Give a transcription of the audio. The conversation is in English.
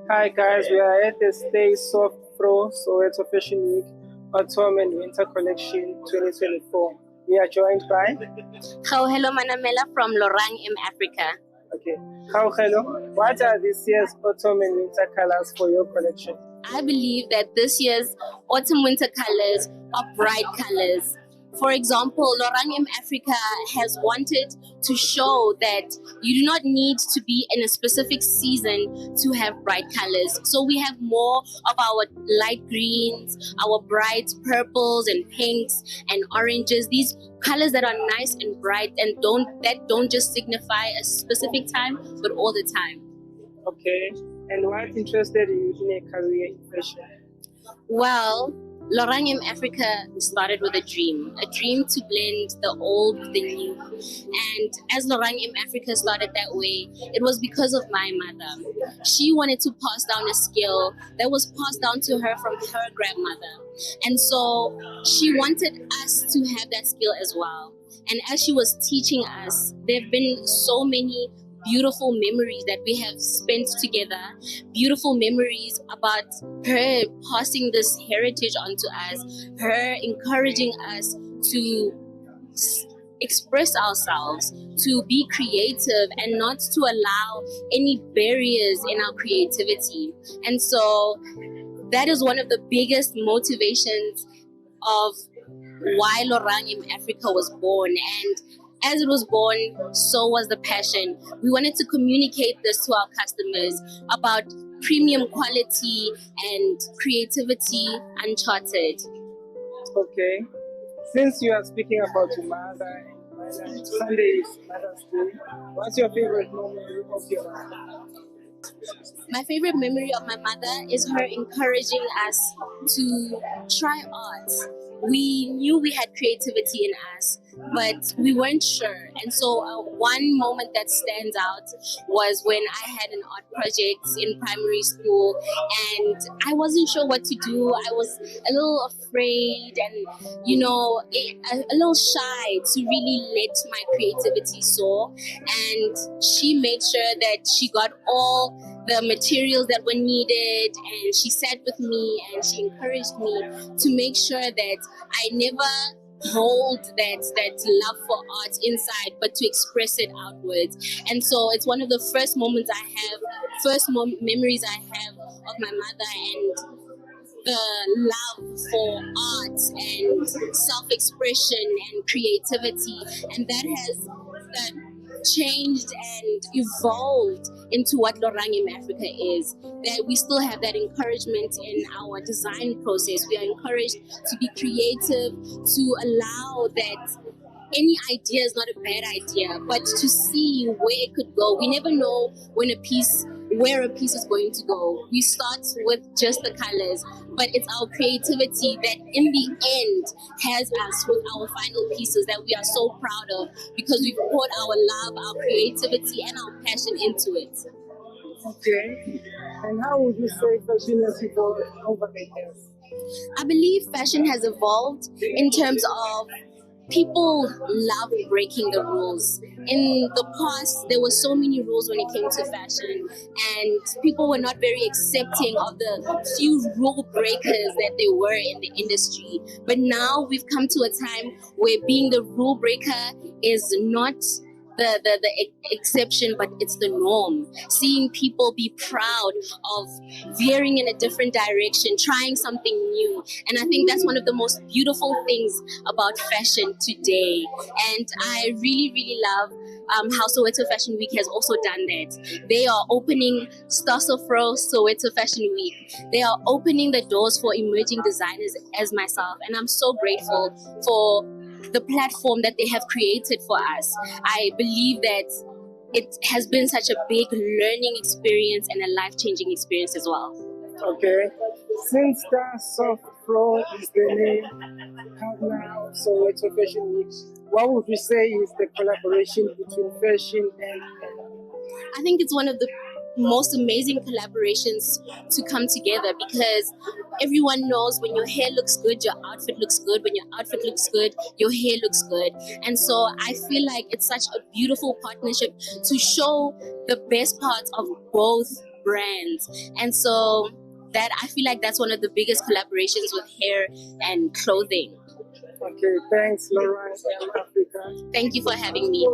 Hi guys, we are at the Sta-Sof-Fro Soweto Fashion Week Autumn and Winter Collection 2024. We are joined by Hello, Manamela from Lorang in Africa. okay. Hello. What are this year's autumn and winter colors for your collection? I believe that this year's autumn winter colors are bright colors. For example, Lorang in Africa has wanted to show that you do not need to be in a specific season to have bright colors. So we have more of our light greens, our bright purples and pinks and oranges. These colors that are nice and bright and don't just signify a specific time, but all the time. Okay. And what interested you in a career in fashion? Well, Lorang in Africa started with a dream to blend the old with the new. And as Lorang in Africa started that way, it was because of my mother. She wanted to pass down a skill that was passed down to her from her grandmother. And so she wanted us to have that skill as well. And as she was teaching us, there have been so many beautiful memories that we have spent together, beautiful memories about her passing this heritage onto us, her encouraging us to express ourselves, to be creative and not to allow any barriers in our creativity. And so that is one of the biggest motivations of why Lorang in Africa was born. And as it was born, so was the passion. We wanted to communicate this to our customers about premium quality and creativity uncharted. Okay. Since you are speaking about your mother and Sunday is Mother's Day, what's your favorite memory of your mother? My favorite memory of my mother is her encouraging us to try art. We knew we had creativity in us, but we weren't sure. And so one moment that stands out was when I had an art project in primary school and I wasn't sure what to do. I was a little afraid and, a little shy to really let my creativity soar. And she made sure that she got all the materials that were needed, and she sat with me and she encouraged me to make sure that I never hold that love for art inside, but to express it outwards. And so it's one of the first moments I have, memories I have of my mother and the love for art and self-expression and creativity, and that changed and evolved into what Lorang in Africa is. That we still have that encouragement in our design process. We are encouraged to be creative, to allow that any idea is not a bad idea, but to see where it could go. We never know where a piece is going to go. We start with just the colors, but it's our creativity that in the end has us with our final pieces that we are so proud of because we've poured our love, our creativity, and our passion into it. Okay. And how would you say fashion has evolved over the years? I believe fashion has evolved in terms of people love breaking the rules. In the past, there were so many rules when it came to fashion, and people were not very accepting of the few rule breakers that they were in the industry. But now we've come to a time where being the rule breaker is not the exception, but it's the norm. Seeing people be proud of veering in a different direction, trying something new. And I think that's one of the most beautiful things about fashion today. And I really, really love how Soweto Fashion Week has also done that. They are opening Sta-Sof-Fro Soweto Fashion Week. They are opening the doors for emerging designers as myself. And I'm so grateful for the platform that they have created for us. I believe that it has been such a big learning experience and a life-changing experience as well. Okay. Since Sta-Sof-Fro is the name partner of Soweto Fashion Week, what would you say is the collaboration between fashion and I think it's one of the most amazing collaborations to come together because everyone knows when your hair looks good, your outfit looks good. When your outfit looks good, your hair looks good. And so I feel like it's such a beautiful partnership to show the best parts of both brands. And so that I feel like that's one of the biggest collaborations with hair and clothing. Okay, thanks, Lorang, Africa. Thank you for having me.